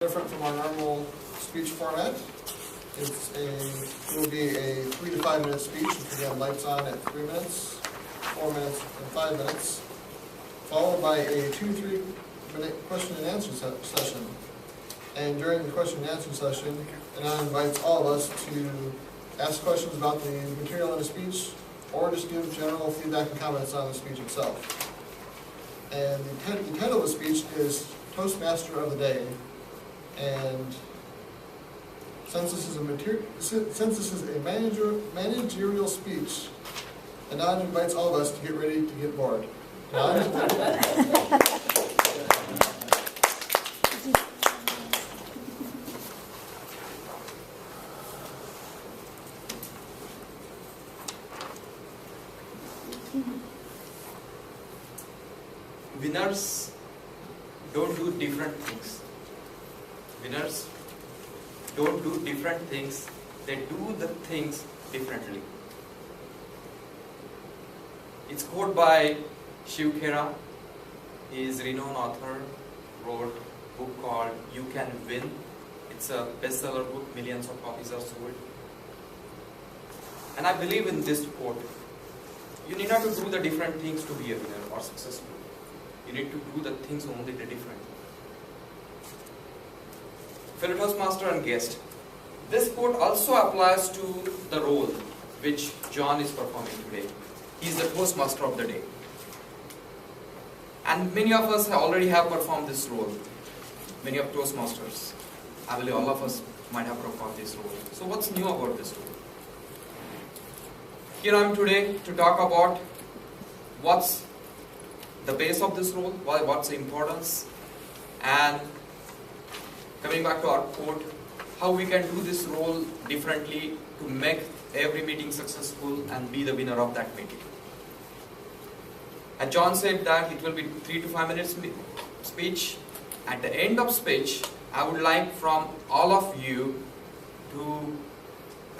Different from our normal speech format. It will be a 3 to 5 minute speech, which again lights on at 3 minutes, 4 minutes, and 5 minutes, followed by a 2-3 minute question and answer session. And during the question and answer session, Anand invites all of us to ask questions about the material in the speech, or just give general feedback and comments on the speech itself. And the title of the speech is Toastmaster of the Day. And since this is a managerial speech, Anand invites all of us to get ready to get bored. Winners don't do different things. Winners don't do different things, they do the things differently. It's quote by Shiv Khera. He is a renowned author, wrote a book called You Can Win. It's a bestseller book, millions of copies are sold. And I believe in this quote. You need not to do the different things to be a winner or successful. You need to do the things only the different. Fellow Toastmaster and guest, this quote also applies to the role which John is performing today. He is the Toastmaster of the day. And many of us already have performed this role. Many of Toastmasters, I believe all of us might have performed this role. So what's new about this role? Here I am today to talk about what's the base of this role, what's the importance, and coming back to our quote, how we can do this role differently to make every meeting successful and be the winner of that meeting. And John said that it will be 3 to 5 minutes speech. At the end of speech, I would like from all of you to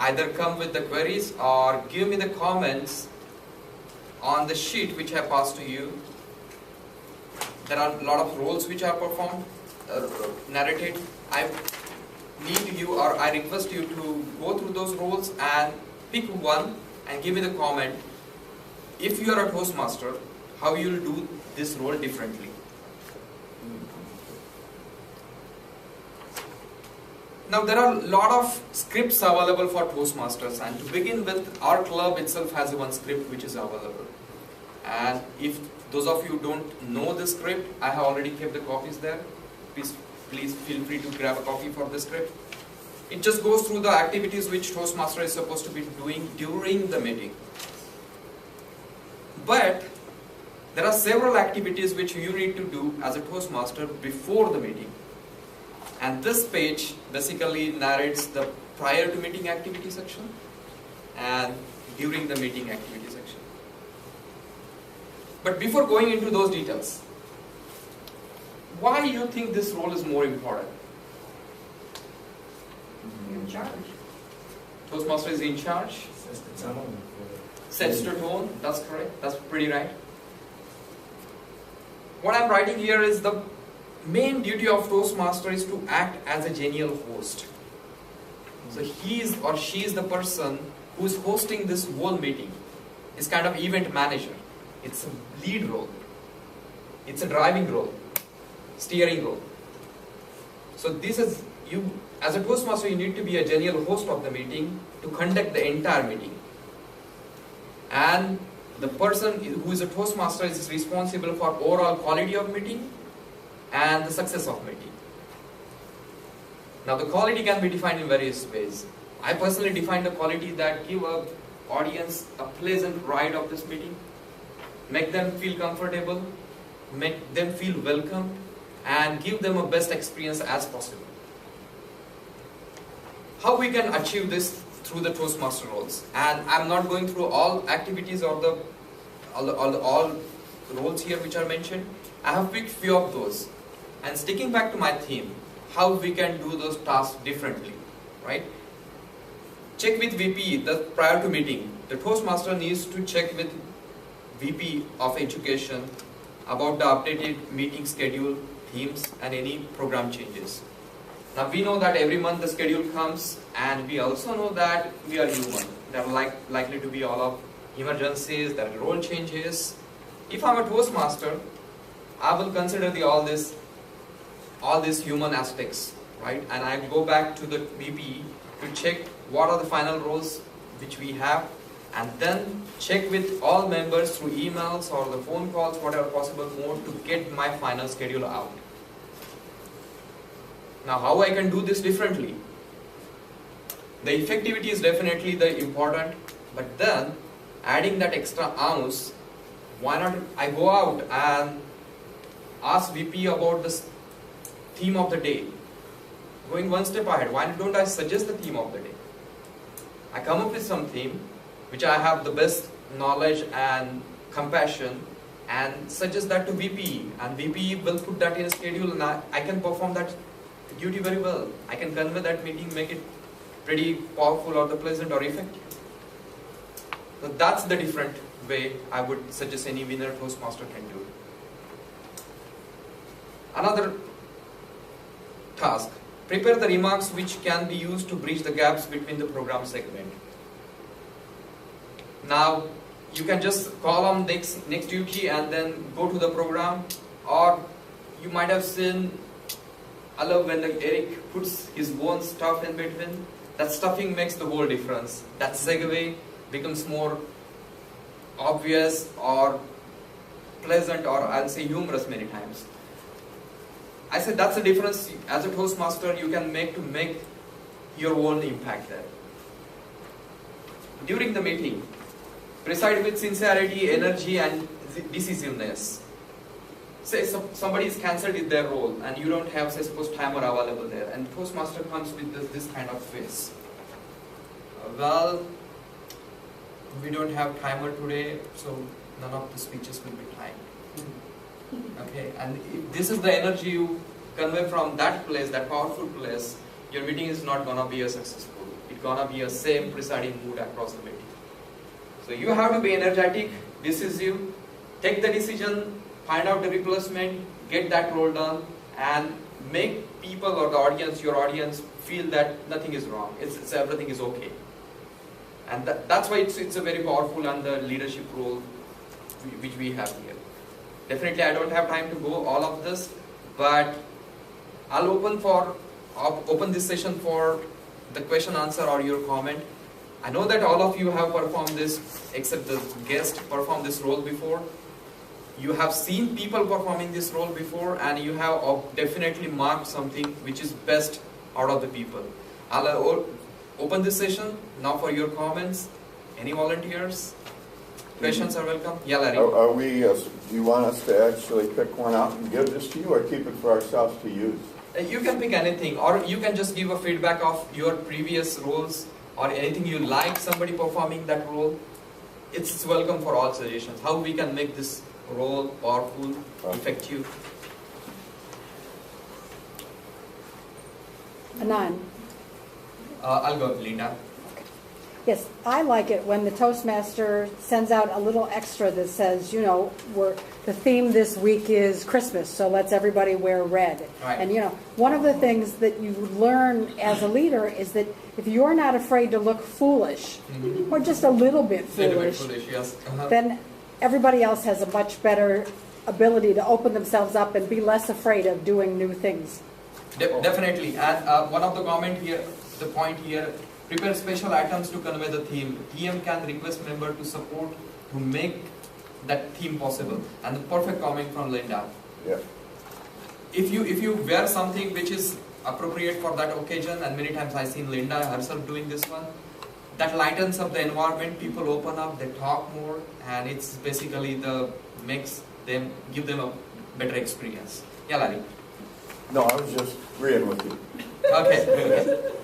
either come with the queries or give me the comments on the sheet which I passed to you. There are a lot of roles which are performed, narrated. I need you or I request you to go through those roles and pick one and give me the comment. If you are a Toastmaster, how you will do this role differently. Now there are a lot of scripts available for Toastmasters, and to begin with, our club itself has one script which is available. And if those of you don't know the script, I have already kept the copies there. Please feel free to grab a copy for the script. It just goes through the activities which Toastmaster is supposed to be doing during the meeting. But there are several activities which you need to do as a Toastmaster before the meeting. And this page basically narrates the prior to meeting activity section and during the meeting activity section. But before going into those details, why do you think this role is more important? You're in charge. Toastmaster is in charge. Sets the tone. That's correct. That's pretty right. What I'm writing here is the main duty of Toastmaster is to act as a genial host. So he is or she is the person who is hosting this whole meeting. It's kind of event manager. It's a lead role. It's a driving role. Steering role. So this is, you as a Toastmaster, you need to be a genial host of the meeting to conduct the entire meeting. And the person who is a Toastmaster is responsible for overall quality of meeting and the success of meeting. Now the quality can be defined in various ways. I personally define the quality that give a audience a pleasant ride of this meeting, make them feel comfortable, make them feel welcome, and give them a best experience as possible. How we can achieve this through the Toastmaster roles, and I'm not going through all activities or all roles here which are mentioned. I have picked few of those, and sticking back to my theme, how we can do those tasks differently, right? Check with VP prior to meeting. The Toastmaster needs to check with VP of Education about the updated meeting schedule, themes and any program changes. Now we know that every month the schedule comes, and we also know that we are human. There are likely to be all of emergencies, there are role changes. If I'm a Toastmaster, I will consider all these human aspects, right? And I go back to the VP to check what are the final roles which we have, and then check with all members through emails or the phone calls, whatever possible more, to get my final schedule out. Now, how I can do this differently? The effectivity is definitely the important, but then adding that extra ounce, why not I go out and ask VP about this theme of the day? Going one step ahead, why don't I suggest the theme of the day? I come up with some theme which I have the best knowledge and compassion, and suggest that to VP, and VP will put that in a schedule, and I can perform that duty very well. I can convey that meeting, make it pretty powerful or the pleasant or effective. So that's the different way I would suggest any winner Toastmaster can do. Another task: prepare the remarks which can be used to bridge the gaps between the program segment. Now, you can just call on next duty and then go to the program, or you might have seen, I love when Eric puts his own stuff in between. That stuffing makes the whole difference. That segue becomes more obvious or pleasant, or I'll say humorous many times. I said that's the difference as a Toastmaster you can make to make your own impact there. During the meeting, preside with sincerity, energy, and decisiveness. Say somebody is cancelled with their role and you don't have, say, suppose timer available there, and Toastmaster comes with this kind of face. Well, we don't have timer today, so none of the speeches will be timed. Okay, and if this is the energy you convey from that place, that powerful place, your meeting is not gonna be a successful. It's gonna be a same presiding mood across the meeting. So you have to be energetic, decisive, take the decision, find out the replacement, get that role done, and make people or the audience, your audience, feel that nothing is wrong. It's everything is okay. And that's why it's a very powerful and the leadership role which we have here. Definitely, I don't have time to go all of this, but I'll open this session for the question answer or your comment. I know that all of you have performed this, except the guest, performed this role before. You have seen people performing this role before, and you have definitely marked something which is best out of the people. I'll open this session now for your comments. Any volunteers? Questions are welcome. Yeah, Larry. Are we, do you want us to actually pick one out and give this to you, or keep it for ourselves to use? You can pick anything, or you can just give a feedback of your previous roles, or anything you like somebody performing that role. It's welcome for all suggestions. How we can make this role powerful, effective. Anand. I'll go, Linda. Yes, I like it when the Toastmaster sends out a little extra that says, you know, the theme this week is Christmas, so let's everybody wear red. Right. And, you know, one of the things that you learn as a leader is that if you're not afraid to look foolish, or just a little bit foolish, Yes. then everybody else has a much better ability to open themselves up and be less afraid of doing new things. Definitely. And one of the point here, prepare special items to convey the theme. TM can request member to support to make that theme possible. And the perfect comment from Linda. Yeah. If you wear something which is appropriate for that occasion, and many times I've seen Linda herself doing this one, that lightens up the environment, people open up, they talk more, and it's basically give them a better experience. Yeah, Larry. No, I was just agreeing with you. Okay.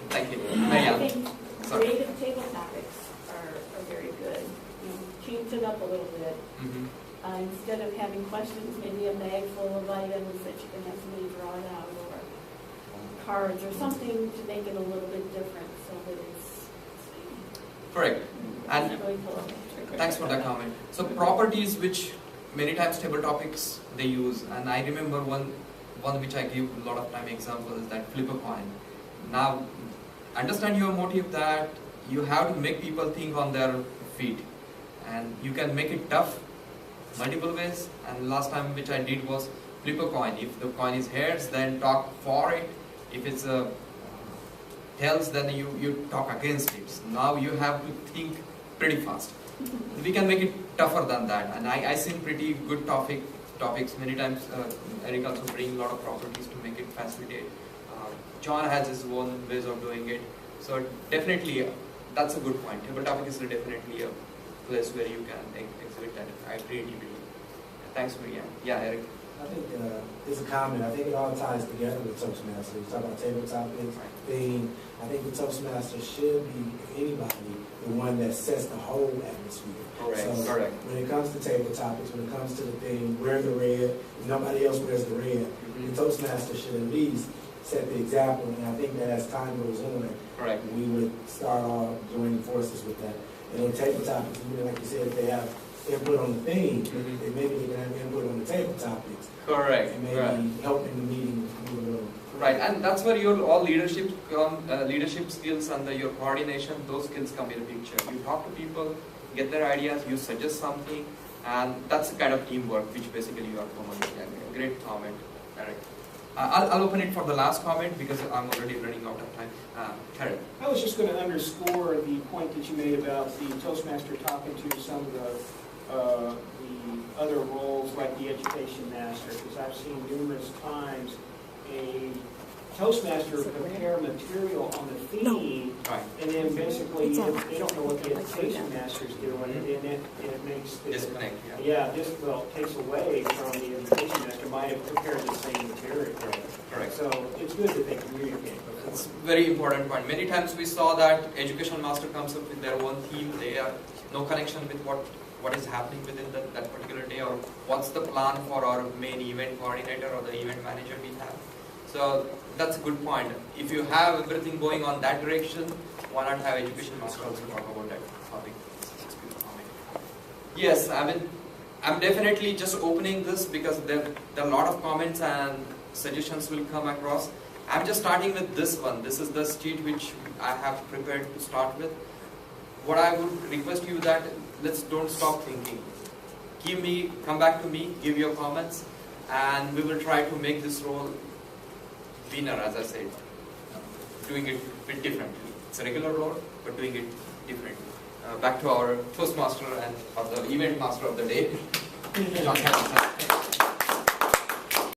Thank you. I think Sorry. creative table topics are very good. You know, change it up a little bit. Instead of having questions, maybe a bag full of items that you can have somebody draw it out, or cards or something to make it a little bit different so that it's Correct. And really cool. thanks for that comment. So properties which many times table topics they use, and I remember one one which I give a lot of time example is that flip a coin. Now, understand your motive that you have to make people think on their feet, and you can make it tough multiple ways. And last time which I did was flip a coin. If the coin is heads, then talk for it. If it's tails, then you talk against it. So now you have to think pretty fast. We can make it tougher than that, and I seen pretty good topics many times. Eric also bring a lot of properties to make it facilitate. John has his own ways of doing it. So definitely, that's a good point. Table topic is definitely a place where you can exhibit that creativity. Thanks, Miriam. Yeah, Eric. I think it's a comment. I think it all ties together with Toastmasters. You talk about table topics, theme. I think the Toastmaster should be, if anybody, the one that sets the whole atmosphere. Correct. When it comes to table topics, when it comes to the theme, wear the red. If nobody else wears the red, the Toastmaster should at least set the example. And I think that as time goes on, we would start off joining forces with that. And in table topics, like you said, if they have input on the theme, then maybe they can have input on the table topics. Correct. And maybe helping the meeting move a little. Right, and that's where your all leadership skills and your coordination, those skills come in the picture. You talk to people, get their ideas, you suggest something, and that's the kind of teamwork which basically you are promoting. Great comment, Eric. I'll open it for the last comment because I'm already running out of time. Terry. I was just going to underscore the point that you made about the Toastmaster talking to some of the other roles like the education master, because I've seen numerous times a Toastmaster prepare material on the theme, and then basically they don't know what the education master's doing, and it makes the disconnect. it takes away from the education master might have prepared the same material. Correct. So it's good that they communicate. That's a very important point. Many times we saw that education master comes up with their own theme. They have no connection with what is happening within that particular day, or what's the plan for our main event coordinator or the event manager we have. So that's a good point. If you have everything going on that direction, why not have education master also talk about that topic? Yes, I mean, I'm definitely just opening this because there are a lot of comments and suggestions will come across. I'm just starting with this one. This is the sheet which I have prepared to start with. What I would request you that don't stop thinking. Come back to me, give your comments, and we will try to make this role winner, as I said, doing it a bit differently. It's a regular role, but doing it differently. Back to our Toastmaster and or the event master of the day, John Harrison.